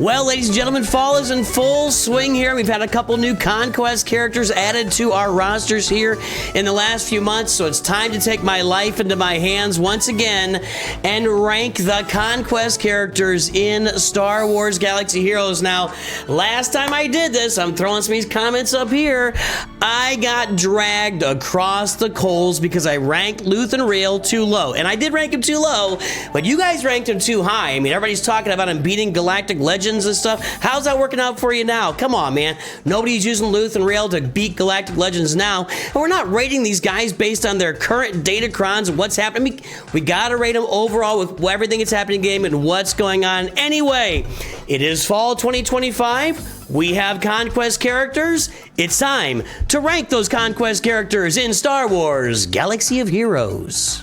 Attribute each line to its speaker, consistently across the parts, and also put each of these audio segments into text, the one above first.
Speaker 1: Well, ladies and gentlemen, fall is in full swing here. We've had a couple new Conquest characters added to our rosters here in the last few months, so it's time to take my life into my hands once again and rank the Conquest characters in Star Wars Galaxy Heroes. Now, last time I did this, I'm throwing some of these comments up here, I got dragged across the coals because I ranked Luthen Rail too low. And I did rank him too low, but you guys ranked him too high. I mean, everybody's talking about him beating Galactic Legends and stuff. How's that working out for you now? Come on, man. Nobody's using Luthen Rail to beat Galactic Legends now. And we're not rating these guys based on their current datacrons and what's happening. I mean, we gotta rate them overall with everything that's happening in the game and what's going on. Anyway, it is fall 2025. We have Conquest characters. It's time to rank those Conquest characters in Star Wars Galaxy of Heroes.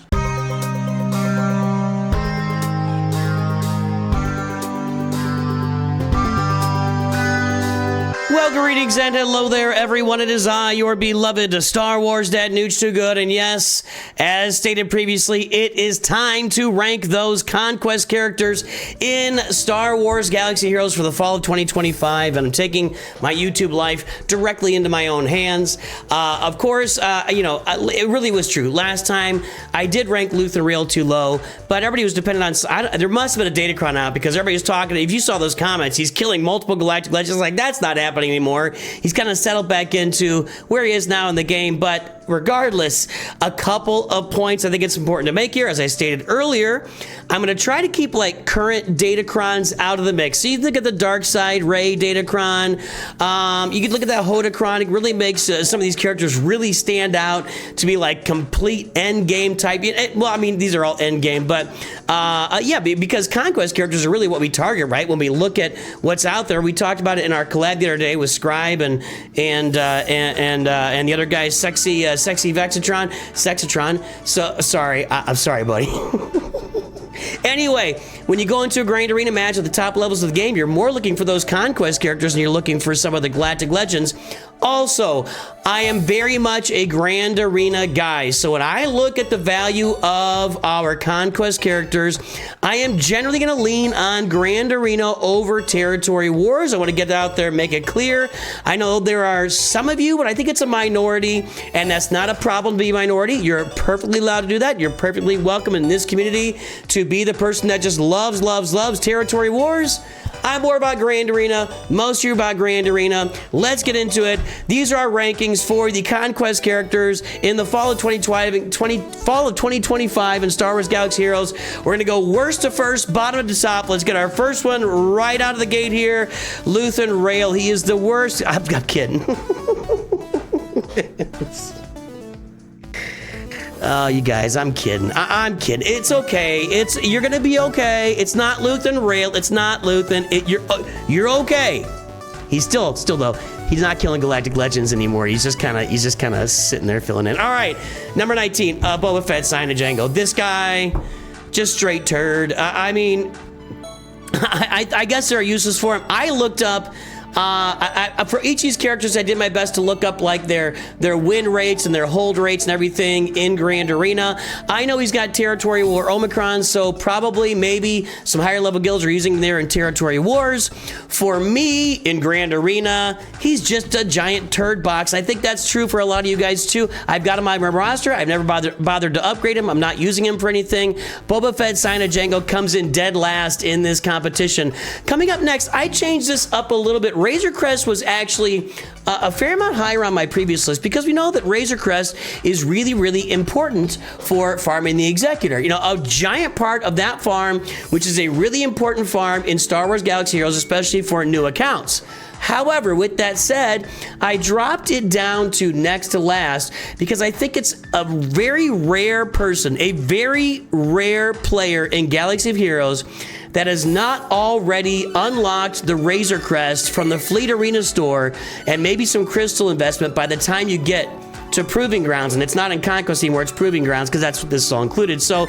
Speaker 1: Well, greetings and hello there, everyone. It is I, your beloved Star Wars Dad, Nooch Too Good. And yes, as stated previously, it is time to rank those Conquest characters in Star Wars Galaxy Heroes for the fall of 2025. And I'm taking my YouTube life directly into my own hands. Of course, it really was true. Last time, I did rank Luthen Rail too low, but everybody was dependent on... there must have been a datacron out because everybody was talking... If you saw those comments, he's killing multiple Galactic Legends. Like, that's not happening anymore. He's kind of settled back into where he is now in the game, but regardless, a couple of points I think it's important to make here. As I stated earlier, I'm going to try to keep like current datacrons out of the mix. So you look at the Dark Side Ray datacron, you can look at that Hodacron. It really makes some of these characters really stand out to be like complete end game type. Well, I mean, these are all end game, but yeah, because Conquest characters are really what we target, right? When we look at what's out there, we talked about it in our collab the other day with Scribe and the other guy, Sexy Vexatron. So sorry, I'm sorry, buddy. Anyway, when you go into a Grand Arena match at the top levels of the game, you're more looking for those Conquest characters and you're looking for some of the Galactic Legends. Also, I am very much a Grand Arena guy, so when I look at the value of our Conquest characters, I am generally going to lean on Grand Arena over Territory Wars. I want to get that out there and make it clear. I know there are some of you, but I think it's a minority, and that's not a problem to be a minority. You're perfectly allowed to do that. You're perfectly welcome in this community to be the person that just loves Territory Wars. I'm more about Grand Arena. Most of you are about Grand Arena. Let's get into it. These are our rankings for the Conquest characters in the fall of 2025 in Star Wars Galaxy Heroes. We're going to go worst to first, bottom to top. Let's get our first one right out of the gate here. Luthen Rail. He is the worst. I'm kidding. Oh, you guys, I'm kidding. I'm kidding. It's okay. You're gonna be okay. It's not Luthen Rail. It's not Luthen. You're okay. He's still though. He's not killing Galactic Legends anymore. He's just kind of sitting there filling in. All right, number 19, Boba Fett, Sign of Django. This guy, just straight turd. I mean, I guess there are uses for him. I looked up. For each of these characters, I did my best to look up like their win rates and their hold rates and everything in Grand Arena. I know he's got Territory War Omicron, so probably maybe some higher level guilds are using him there in Territory Wars. For me, in Grand Arena, he's just a giant turd box. I think that's true for a lot of you guys too. I've got him on my roster. I've never bothered to upgrade him. I'm not using him for anything. Boba Fett, Sign of Django comes in dead last in this competition. Coming up next, I changed this up a little bit. Razor Crest was actually a fair amount higher on my previous list because we know that Razor Crest is really, really important for farming the Executor. You know, a giant part of that farm, which is a really important farm in Star Wars Galaxy Heroes, especially for new accounts. However, with that said, I dropped it down to next to last because I think it's a very rare person, a very rare player in Galaxy of Heroes that has not already unlocked the Razor Crest from the Fleet Arena store and maybe some crystal investment by the time you get to Proving Grounds. And it's not in Conquest anymore, it's Proving Grounds because that's what this is all included. So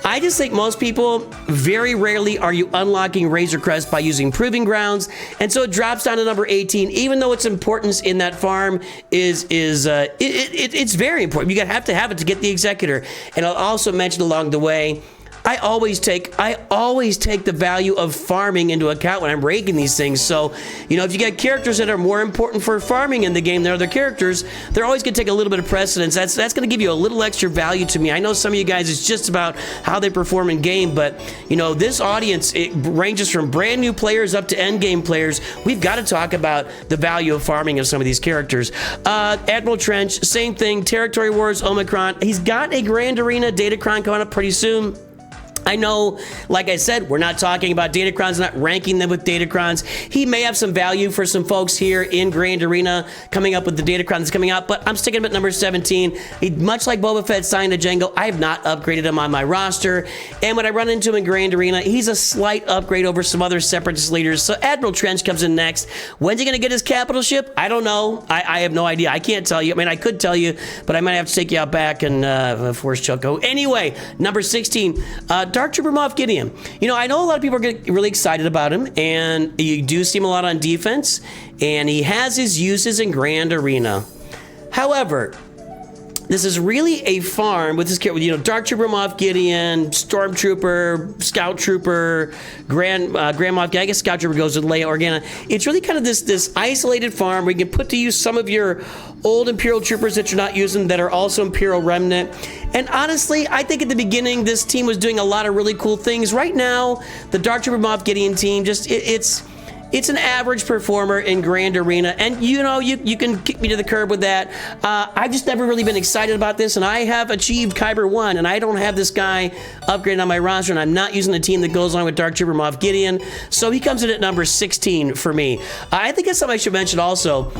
Speaker 1: I just think most people, very rarely are you unlocking Razor Crest by using Proving Grounds, and so it drops down to number 18, even though its importance in that farm it's very important. You have to have it to get the Executor. And I'll also mention along the way, I always take the value of farming into account when I'm ranking these things. So, you know, if you get characters that are more important for farming in the game than other characters, they're always going to take a little bit of precedence. That's going to give you a little extra value to me. I know some of you guys, it's just about how they perform in game, but, you know, this audience, it ranges from brand new players up to end game players. We've got to talk about the value of farming of some of these characters. Admiral Trench, same thing. Territory Wars, Omicron. He's got a Grand Arena Datacron coming up pretty soon. I know, like I said, we're not talking about Datacrons, not ranking them with Datacrons. He may have some value for some folks here in Grand Arena coming up with the Datacrons coming out, but I'm sticking him at number 17. He, much like Boba Fett signed to Django, I have not upgraded him on my roster. And when I run into him in Grand Arena, he's a slight upgrade over some other Separatist leaders. So Admiral Trench comes in next. When's he going to get his capital ship? I don't know. I have no idea. I can't tell you. I mean, I could tell you, but I might have to take you out back and force Choco. Anyway, number 16, Dark Trooper Moff Gideon. You know, I know a lot of people are getting really excited about him, and you do see him a lot on defense, and he has his uses in Grand Arena. However, this is really a farm with this character, you know, Dark Trooper Moff Gideon, Stormtrooper, Scout Trooper, Grand Moff Gideon. I guess Scout Trooper goes with Leia Organa. It's really kind of this isolated farm where you can put to use some of your old Imperial Troopers that you're not using that are also Imperial Remnant. And honestly, I think at the beginning, this team was doing a lot of really cool things. Right now, the Dark Trooper Moff Gideon team, just it's an average performer in Grand Arena, and you know, you can kick me to the curb with that. I've just never really been excited about this, and I have achieved Kyber 1, and I don't have this guy upgraded on my roster, and I'm not using a team that goes along with Dark Trooper Moff Gideon, so he comes in at number 16 for me. I think that's something I should mention also.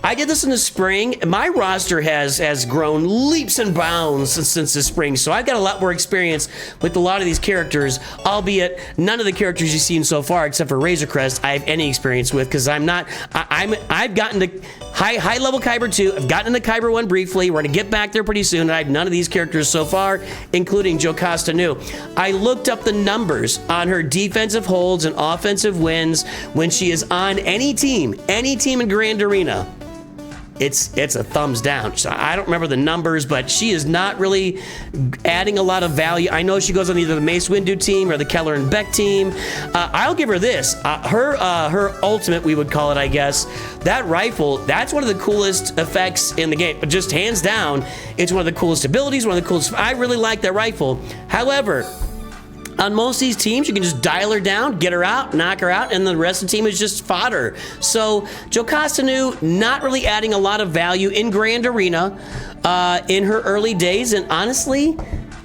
Speaker 1: I did this in the spring. My roster has grown leaps and bounds since the spring, so I've got a lot more experience with a lot of these characters, albeit none of the characters you've seen so far, except for Razor Crest, I have any experience with, because I've gotten to high level Kyber 2, I've gotten into Kyber 1 briefly, we're gonna get back there pretty soon, and I have none of these characters so far, including Jocasta Nu. I looked up the numbers on her defensive holds and offensive wins when she is on any team in Grand Arena. It's a thumbs down. So I don't remember the numbers, but she is not really adding a lot of value. I know she goes on either the Mace Windu team or the Keller and Beck team. I'll give her this. Her ultimate, we would call it, I guess. That rifle, that's one of the coolest effects in the game. But just hands down, it's one of the coolest abilities, one of the coolest. I really like that rifle. However, on most of these teams, you can just dial her down, get her out, knock her out, and the rest of the team is just fodder. So, Jocasta Nu, not really adding a lot of value in Grand Arena in her early days, and honestly,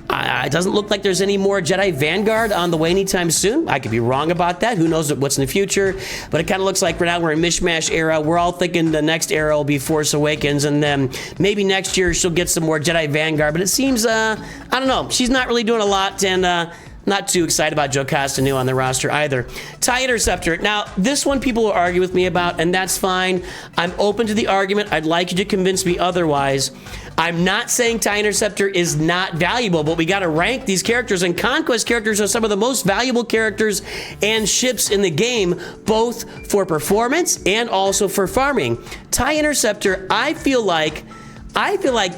Speaker 1: it doesn't look like there's any more Jedi Vanguard on the way anytime soon. I could be wrong about that. Who knows what's in the future? But it kind of looks like right now we're in Mishmash era. We're all thinking the next era will be Force Awakens, and then maybe next year she'll get some more Jedi Vanguard. But it seems, I don't know, she's not really doing a lot, and not too excited about Jocasta Nu on the roster either. TIE Interceptor. Now, this one people will argue with me about, and that's fine. I'm open to the argument. I'd like you to convince me otherwise. I'm not saying TIE Interceptor is not valuable, but we got to rank these characters, and Conquest characters are some of the most valuable characters and ships in the game, both for performance and also for farming. TIE Interceptor, I feel like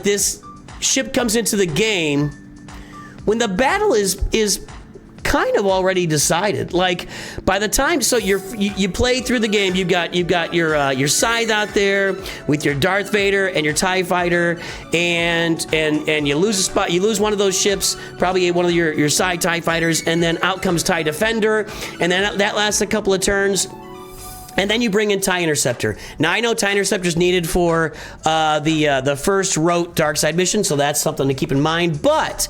Speaker 1: this ship comes into the game when the battle is kind of already decided. Like, by the time, so you play through the game, you've got your scythe out there with your Darth Vader and your TIE fighter, and you lose a spot, you lose one of those ships, probably one of your side TIE fighters, and then out comes TIE Defender, and then that lasts a couple of turns. And then you bring in TIE Interceptor. Now, I know TIE Interceptor is needed for the first rote dark side mission, so that's something to keep in mind. But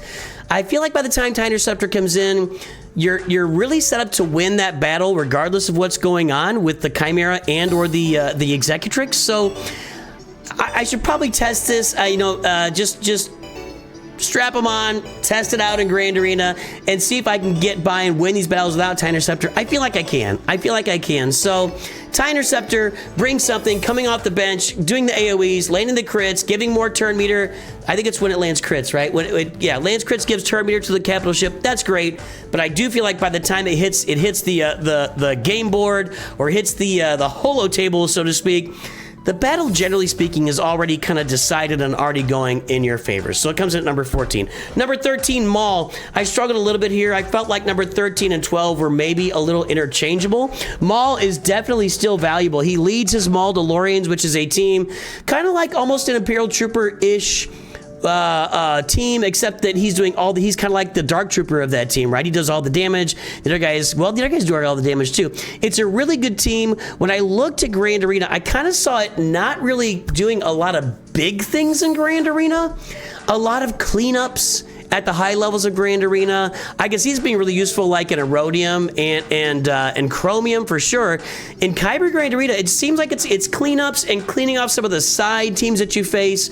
Speaker 1: I feel like by the time TIE Interceptor comes in, you're really set up to win that battle, regardless of what's going on with the Chimera and or the Executrix. So I should probably test this. Just strap them on, test it out in Grand Arena, and see if I can get by and win these battles without TIE Interceptor. I feel like I can. So, TIE Interceptor brings something, coming off the bench, doing the AoEs, landing the crits, giving more turn meter. I think it's when it lands crits, right? Lands crits, gives turn meter to the capital ship. That's great, but I do feel like by the time it hits the game board or hits the holo table, so to speak, the battle, generally speaking, is already kind of decided and already going in your favor. So it comes in at number 14. Number 13, Maul. I struggled a little bit here. I felt like number 13 and 12 were maybe a little interchangeable. Maul is definitely still valuable. He leads his Maul DeLoreans, which is a team kind of like almost an Imperial Trooper-ish team, except that he's doing all the, he's kind of like the Dark Trooper of that team, right? He does all the damage. The other guys, well, the other guys do all the damage too. It's a really good team. When I looked at Grand Arena, I kind of saw it not really doing a lot of big things in Grand Arena. A lot of cleanups at the high levels of Grand Arena. I guess he's being really useful, like in Erodium and Chromium for sure. In Kyber Grand Arena, it seems like it's cleanups and cleaning off some of the side teams that you face.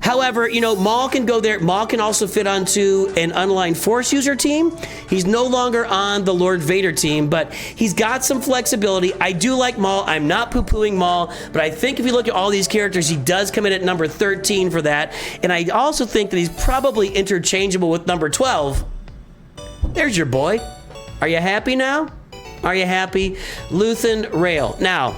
Speaker 1: However, you know, Maul can go there. Maul can also fit onto an unaligned Force user team. He's no longer on the Lord Vader team, but he's got some flexibility. I do like Maul. I'm not poo-pooing Maul, but I think if you look at all these characters, he does come in at number 13 for that. And I also think that he's probably interchangeable with number 12. There's your boy. Are you happy now? Are you happy? Luthen Rail. Now,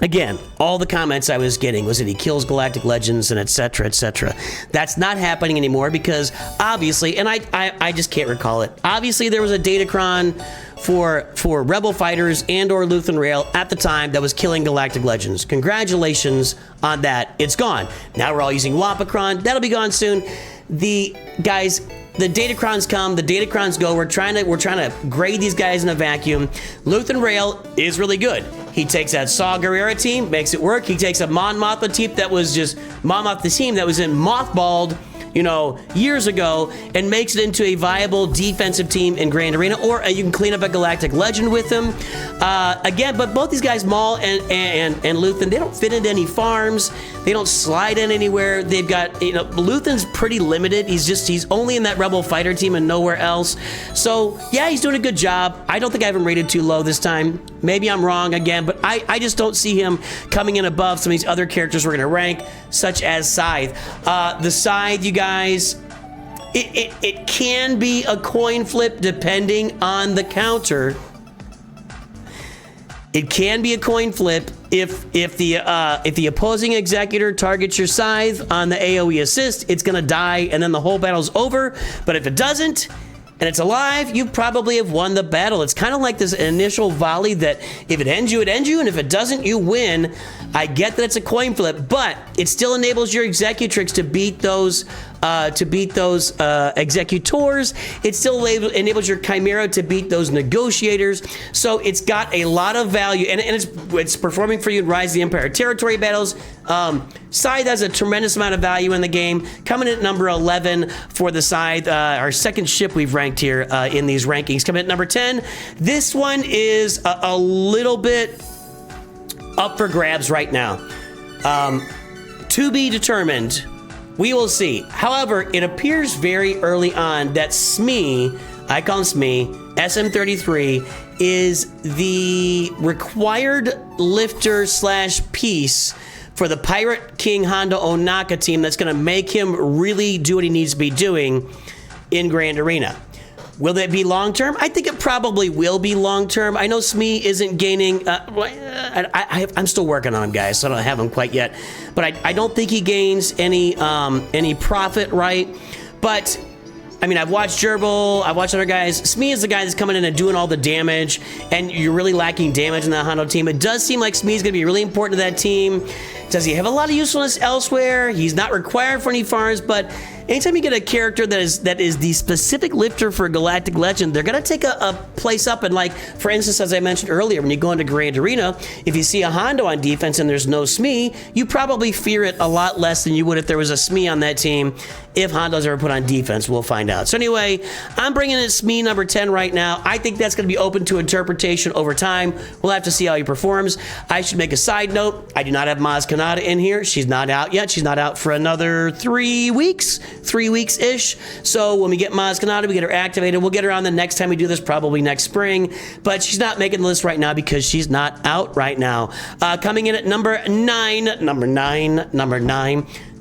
Speaker 1: again, all the comments I was getting was that he kills Galactic Legends and etc., etc. That's not happening anymore because obviously, and I just can't recall it. Obviously, there was a Datacron for Rebel fighters and or Luthen Rail at the time that was killing Galactic Legends. Congratulations on that. It's gone. Now we're all using Wampacron. That'll be gone soon. The guys, the Datacrons come, the Datacrons go. We're trying to grade these guys in a vacuum. Luthen Rail is really good. He takes that Saw Gerrera team, makes it work. He takes a Mon Mothma team that was just Mon Mothma team that was in mothballed, you know, years ago, and makes it into a viable defensive team in Grand Arena, or you can clean up a Galactic Legend with him. Again, but both these guys, Maul and Luthen, they don't fit into any farms. They don't slide in anywhere. They've got, you know, Luthen's pretty limited. He's only in that Rebel fighter team and nowhere else. So yeah, he's doing a good job. I don't think I have him rated too low this time. Maybe I'm wrong again, but I just don't see him coming in above some of these other characters we're gonna rank, such as Scythe. The Scythe, you guys, it can be a coin flip depending on the counter. It can be a coin flip if the opposing executor targets your Scythe on the AoE assist, it's gonna die and then the whole battle's over. But if it doesn't and it's alive, you probably have won the battle. It's kind of like this initial volley that if it ends you, and if it doesn't, you win. I get that it's a coin flip, but it still enables your executrix to beat those executors. It still enables your Chimera to beat those negotiators. So it's got a lot of value, and it's performing for you in Rise of the Empire territory battles. Scythe has a tremendous amount of value in the game. Coming in at number 11 for the Scythe, our second ship we've ranked here in these rankings. Coming in at number 10. This one is a little bit up for grabs right now. To be determined. We will see. However, it appears very early on that SME, I call him SME, SM33, is the required lifter / piece for the Pirate King Hondo Onaka team that's going to make him really do what he needs to be doing in Grand Arena. Will that be long-term? I think it probably will be long-term. I know SME isn't gaining... I'm still working on him, guys, so I don't have him quite yet. But I don't think he gains any profit, right? But, I mean, I've watched Gerbil, I've watched other guys. SME is the guy that's coming in and doing all the damage, and you're really lacking damage in that Hondo team. It does seem like SME is going to be really important to that team. Does he have a lot of usefulness elsewhere? He's not required for any farms, but... anytime you get a character that is the specific lifter for Galactic Legend, they're going to take a place up. And like, for instance, as I mentioned earlier, when you go into Grand Arena, if you see a Hondo on defense and there's no SME, you probably fear it a lot less than you would if there was a SME on that team. If Hondo's ever put on defense, we'll find out. So anyway, I'm bringing in SME number 10 right now. I think that's going to be open to interpretation over time. We'll have to see how he performs. I should make a side note. I do not have Maz Kanata in here. She's not out yet. She's not out for another 3 weeks. 3 weeks-ish. So when we get Maz Kanata, we get her activated. We'll get her on the next time we do this, probably next spring. But she's not making the list right now because she's not out right now. Coming in at number 9,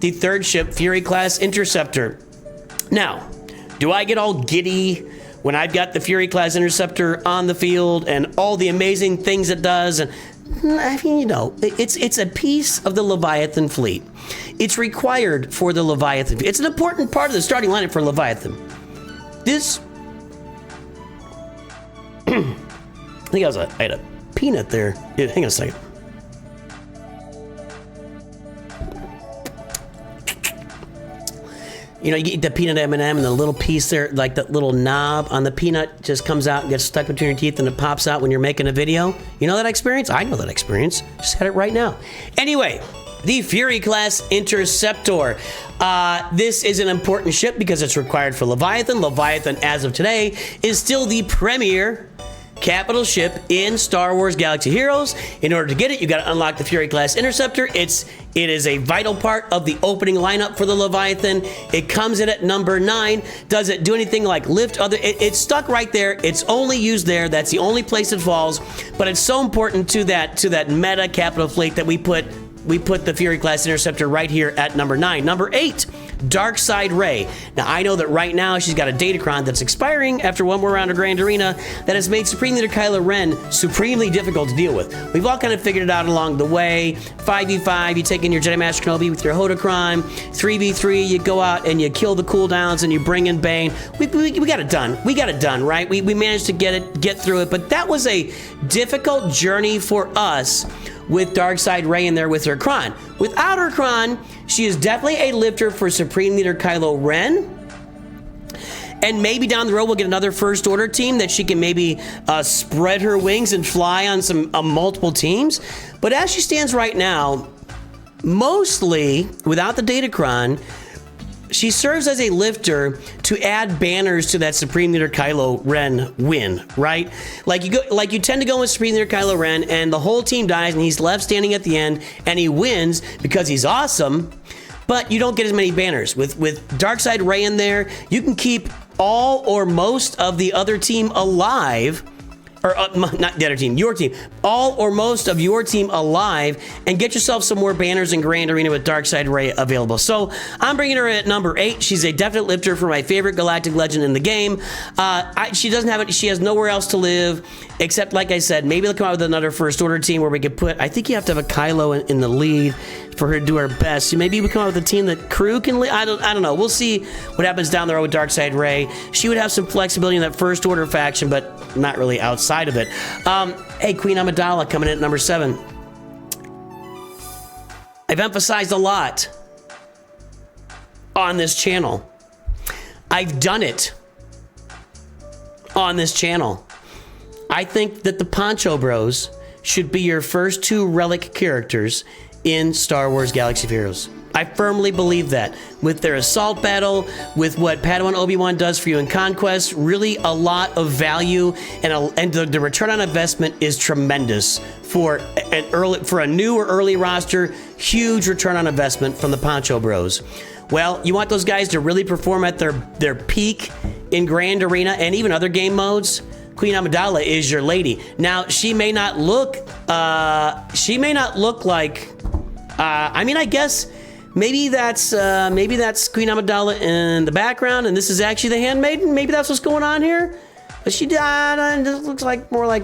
Speaker 1: the third ship, Fury Class Interceptor. Now, do I get all giddy when I've got the Fury Class Interceptor on the field and all the amazing things it does? And I mean, you know, it's a piece of the Leviathan fleet. It's required for the Leviathan. It's an important part of the starting lineup for Leviathan. This, I think I had a peanut there. Yeah, hang on a second. You know, you get the peanut M&M and the little piece there, like that little knob on the peanut just comes out and gets stuck between your teeth and it pops out when you're making a video. You know that experience? I know that experience. Just had it right now. Anyway, the Fury class Interceptor. This is an important ship because it's required for Leviathan. Leviathan, as of today, is still the premier capital ship in Star Wars Galaxy Heroes. In order to get it, you got to unlock the Fury class Interceptor. It is a vital part of the opening lineup for the Leviathan. It comes in at number 9. Does it do anything like lift other? It's stuck right there. It's only used there. That's the only place it falls. But it's so important to that meta capital fleet that we put the Fury class Interceptor right here at number 9. Number 8, Darkside Ray. Now, I know that right now she's got a Datacron that's expiring after one more round of Grand Arena that has made Supreme Leader Kylo Ren supremely difficult to deal with. We've all kind of figured it out along the way. 5v5, you take in your Jedi Master Kenobi with your Hodocron. 3v3, you go out and you kill the cooldowns and you bring in Bane. We got it done. We got it done, right? We managed to get through it, but that was a difficult journey for us with Darkside Ray in there with her Kron. Without her Kron, she is definitely a lifter for Supreme Leader Kylo Ren. And maybe down the road we'll get another First Order team that she can maybe spread her wings and fly on some multiple teams. But as she stands right now, mostly without the Datacron, she serves as a lifter to add banners to that Supreme Leader Kylo Ren win, right? Like you tend to go with Supreme Leader Kylo Ren and the whole team dies and he's left standing at the end and he wins because he's awesome, but you don't get as many banners. With Darkside Ray in there, you can keep all or most of the other team alive, or not the other team, your team, all or most of your team alive, and get yourself some more banners in Grand Arena with Darkside Ray available. So I'm bringing her at number 8. She's a definite lifter for my favorite galactic legend in the game. She doesn't have it. She has nowhere else to live, except, like I said, maybe they'll come out with another First Order team where we could put, I think you have to have a Kylo in the lead for her to do her best. So maybe we come out with a team that crew can lead. I don't know. We'll see what happens down the road with Darkside Ray. She would have some flexibility in that First Order faction, but not really outside of it. Hey, Queen Amidala coming in at number 7. I've emphasized a lot on this channel. I've done it on this channel. I think that the Poncho Bros should be your first 2 relic characters in Star Wars Galaxy of Heroes. I firmly believe that. With their assault battle, with what Padawan Obi-Wan does for you in Conquest, really a lot of value, and the return on investment is tremendous for a new or early roster. Huge return on investment from the Poncho Bros. Well, you want those guys to really perform at their peak in Grand Arena and even other game modes. Queen Amidala is your lady. Now, she may not look like, I mean, I guess maybe that's Queen Amidala in the background, and this is actually the Handmaiden. Maybe that's what's going on here. But she looks like more like,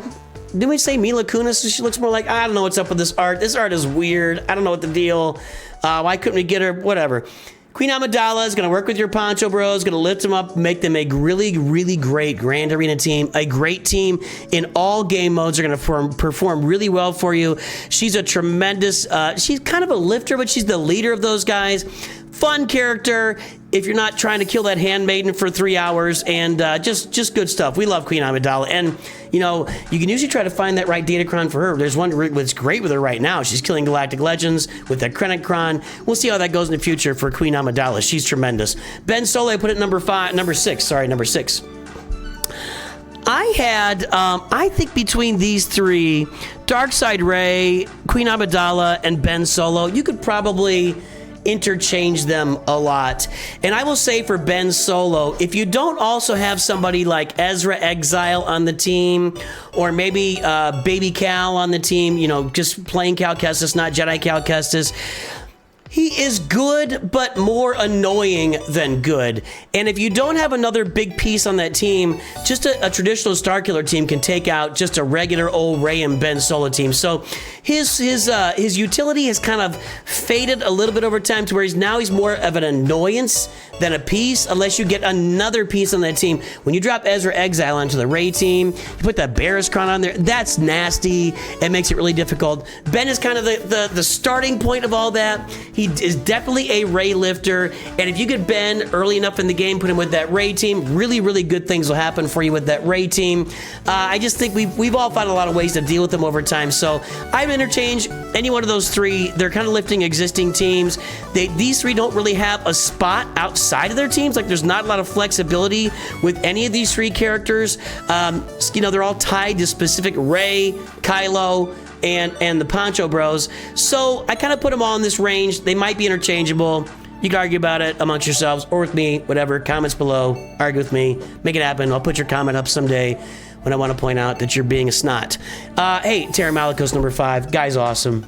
Speaker 1: didn't we say Mila Kunis? She looks more like, I don't know what's up with this art. This art is weird. I don't know what the deal. Why couldn't we get her? Whatever. Queen Amidala is going to work with your Poncho Bros, going to lift them up, make them a really, really great Grand Arena team, a great team in all game modes. Are going to perform really well for you. She's a tremendous, she's kind of a lifter, but she's the leader of those guys. Fun character if you're not trying to kill that Handmaiden for 3 hours, and just good stuff. We love Queen Amidala, and you know, you can usually try to find that right Datacron for her. There's one that's great with her right now. She's killing Galactic Legends with that Krennicron. We'll see how that goes in the future for Queen Amidala. She's tremendous. Ben Solo, I put it number 6. I had, I think between these 3, Darkside Ray, Queen Amidala, and Ben Solo, you could probably interchange them a lot. And I will say for Ben Solo, if you don't also have somebody like Ezra Exile on the team, or maybe Baby Cal on the team, you know, just plain Cal Kestis, not Jedi Cal Kestis, He is good, but more annoying than good. And if you don't have another big piece on that team, just a traditional Starkiller team can take out just a regular old Ray and Ben Solo team. So his utility has kind of faded a little bit over time to where he's more of an annoyance than a piece, unless you get another piece on that team. When you drop Ezra Exile onto the Ray team, you put that Barriscron on there, that's nasty. It makes it really difficult. Ben is kind of the starting point of all that. He is definitely a Ray lifter, and if you get Ben early enough in the game, put him with that Ray team, really, really good things will happen for you with that Ray team. I just think we've all found a lot of ways to deal with them over time, so I would interchange any one of those three. They're kind of lifting existing teams. These three don't really have a spot outside of their teams. Like, there's not a lot of flexibility with any of these three characters. They're all tied to specific Ray, Kylo, and the Poncho Bros. So I kind of put them all in this range. They might be interchangeable. You can argue about it amongst yourselves or with me, whatever. Comments below. Argue with me. Make it happen. I'll put your comment up someday when I want to point out that you're being a snot. Hey, Terran Malicos number 5. Guy's awesome.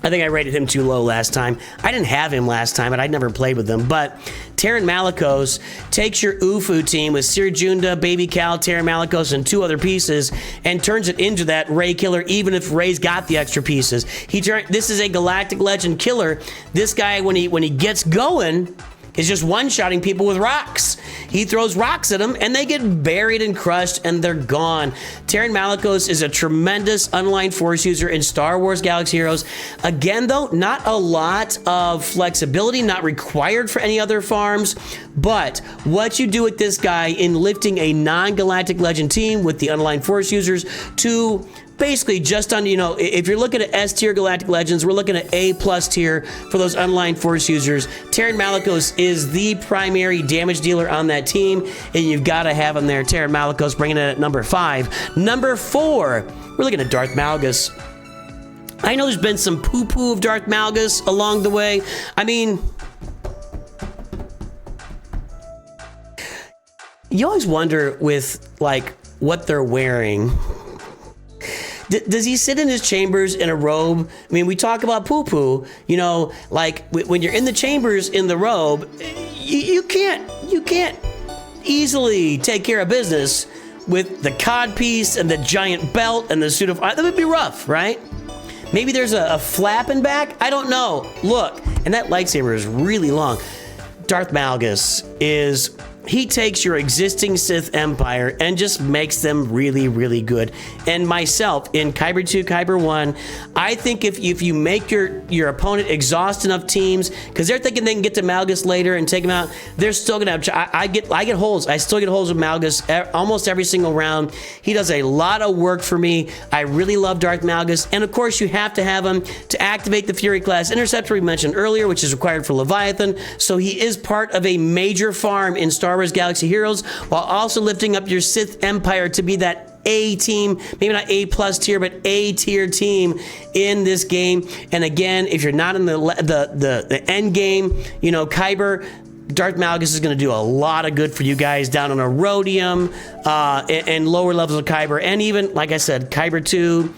Speaker 1: I think I rated him too low last time. I didn't have him last time, and I'd never played with him. But Terran Malicos takes your Ufu team with Sir Junda, Baby Cal, Terran Malicos, and 2 other pieces and turns it into that Ray killer, even if Ray's got the extra pieces. This is a Galactic Legend killer. This guy, when he gets going, is just one-shotting people with rocks. He throws rocks at them, and they get buried and crushed, and they're gone. Terran Malicos is a tremendous unaligned force user in Star Wars Galaxy Heroes. Again, though, not a lot of flexibility, not required for any other farms, but what you do with this guy in lifting a non-Galactic Legend team with the unaligned force users to basically just on, if you're looking at S tier Galactic Legends, we're looking at A+ tier for those unaligned force users. Terran Malicos is the primary damage dealer on that team, and you've got to have him there. Terran Malicos bringing it at number 5. Number 4, we're looking at Darth Malgus. I know there's been some poo-poo of Darth Malgus along the way. I mean, you always wonder with, like, what they're wearing. Does he sit in his chambers in a robe? I mean, we talk about poo-poo, like when you're in the chambers in the robe, you can't easily take care of business with the cod piece and the giant belt and the suit of, that would be rough, right? Maybe there's a flap in back. I don't know. Look, and that lightsaber is really long. Darth Malgus he takes your existing Sith Empire and just makes them really, really good. And myself, in Kyber 2, Kyber 1, I think if you make your opponent exhaust enough teams, because they're thinking they can get to Malgus later and take him out, they're still gonna have, I get holes. I still get holes with Malgus almost every single round. He does a lot of work for me. I really love Darth Malgus. And of course, you have to have him to activate the Fury class Interceptor we mentioned earlier, which is required for Leviathan. So he is part of a major farm in Star Wars Galaxy Heroes, while also lifting up your Sith Empire to be that A team, maybe not A+ tier, but A tier team in this game. And again, if you're not in the end game, Kyber, Darth Malgus is going to do a lot of good for you guys down on a Rhodium and lower levels of Kyber, and even, like I said, Kyber 2,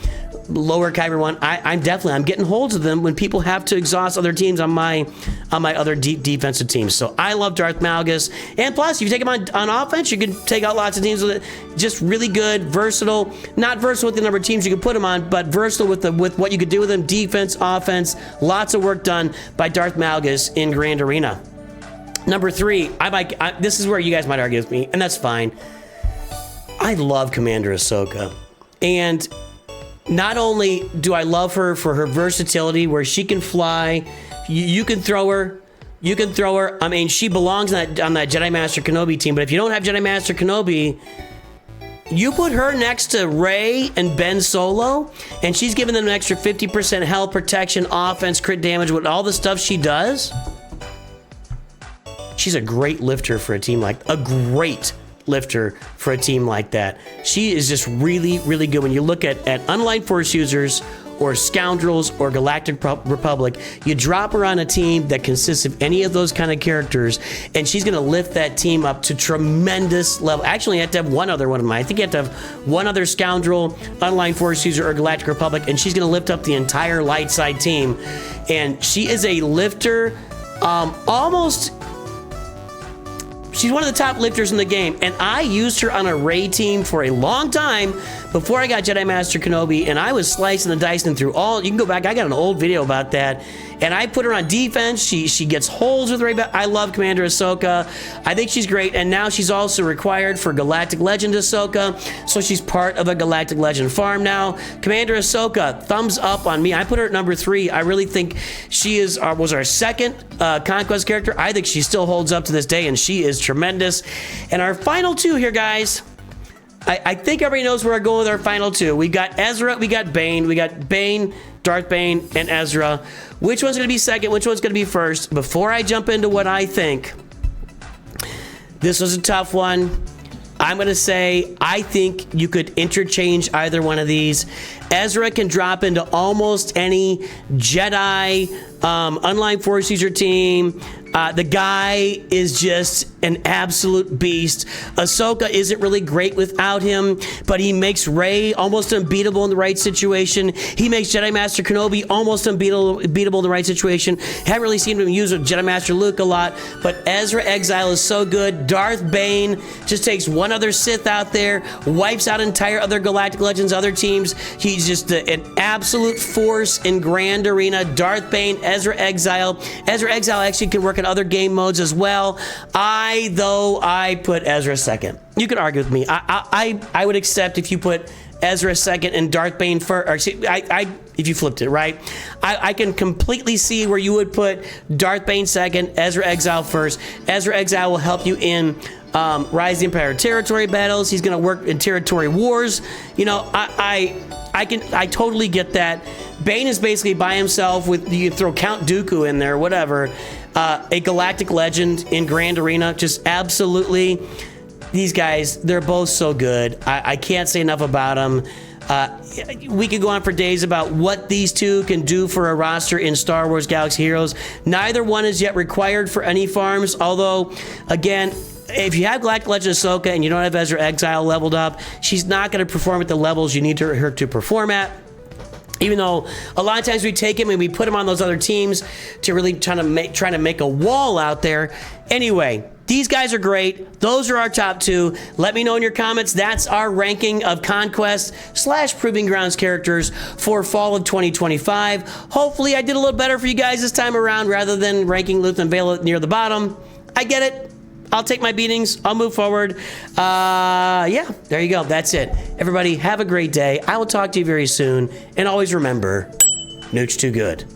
Speaker 1: lower Kyber 1. I'm getting holds of them when people have to exhaust other teams on my other deep defensive teams. So I love Darth Malgus, and plus, if you take him on offense, you can take out lots of teams with it. Just really good, versatile. Not versatile with the number of teams you can put him on, but versatile with what you could do with him. Defense, offense, lots of work done by Darth Malgus in Grand Arena. Number 3, this is where you guys might argue with me, and that's fine. I love Commander Ahsoka, and not only do I love her for her versatility, where she can fly, you can throw her. I mean, she belongs on that Jedi Master Kenobi team. But if you don't have Jedi Master Kenobi, you put her next to Rey and Ben Solo, and she's giving them an extra 50% health, protection, offense, crit damage, with all the stuff she does. She's a great lifter for a team like that. She is just really, really good. When you look at unaligned force users or Scoundrels or Galactic Republic. You drop her on a team that consists of any of those kind of characters, and she's going to lift that team up to tremendous level. Actually, you have to have one other one of mine. I think you have to have one other Scoundrel, Unaligned Force User, or Galactic Republic, and she's going to lift up the entire light side team. And she is a lifter, she's one of the top lifters in the game, and I used her on a Rey team for a long time before I got Jedi Master Kenobi, and I was slicing and dicing through all. You can go back. I got an old video about that, and I put her on defense. She gets holes with Rey. I love Commander Ahsoka. I think she's great, and now she's also required for Galactic Legend Ahsoka, so she's part of a Galactic Legend farm now. Commander Ahsoka, thumbs up on me. I put her at number 3. I really think she was our second Conquest character. I think she still holds up to this day, and she is tremendous. And our final 2 here, guys. I think everybody knows where we're going with our final 2. We got Ezra, we got Bane. We got Bane, Darth Bane, and Ezra. Which one's going to be second? Which one's going to be first? Before I jump into what I think, this was a tough one. I'm going to say I think you could interchange either one of these. Ezra can drop into almost any Jedi Unaligned Force User team. The guy is just an absolute beast. Ahsoka isn't really great without him, but he makes Rey almost unbeatable in the right situation. He makes Jedi Master Kenobi almost unbeatable in the right situation. Haven't really seen him use with Jedi Master Luke a lot, but Ezra Exile is so good. Darth Bane just takes one other Sith out there, wipes out entire other Galactic Legends, other teams. He's just an absolute force in Grand Arena. Darth Bane, Ezra Exile. Ezra Exile actually can work in other game modes as well. I put Ezra second. You can argue with me. I would accept if you put Ezra second and Darth Bane first. If you flipped it, right? I can completely see where you would put Darth Bane second, Ezra Exile first. Ezra Exile will help you in Rise of the Empire territory battles. He's going to work in territory wars. You know, I totally get that. Bane is basically by himself with, you throw Count Dooku in there, whatever. A Galactic Legend in Grand Arena, just absolutely. These guys, they're both so good. I can't say enough about them. We could go on for days about what these two can do for a roster in Star Wars Galaxy Heroes. Neither one is yet required for any farms, although, again, if you have Galactic Legend Ahsoka and you don't have Ezra Exile leveled up, she's not going to perform at the levels you need her to perform at. Even though a lot of times we take him and we put him on those other teams to really trying to make a wall out there. Anyway, these guys are great. Those are our top 2. Let me know in your comments. That's our ranking of Conquest / Proving Grounds characters for fall of 2025. Hopefully I did a little better for you guys this time around rather than ranking Luke and Vela near the bottom. I get it. I'll take my beatings. I'll move forward. Yeah, there you go. That's it. Everybody, have a great day. I will talk to you very soon. And always remember, Nooch too good.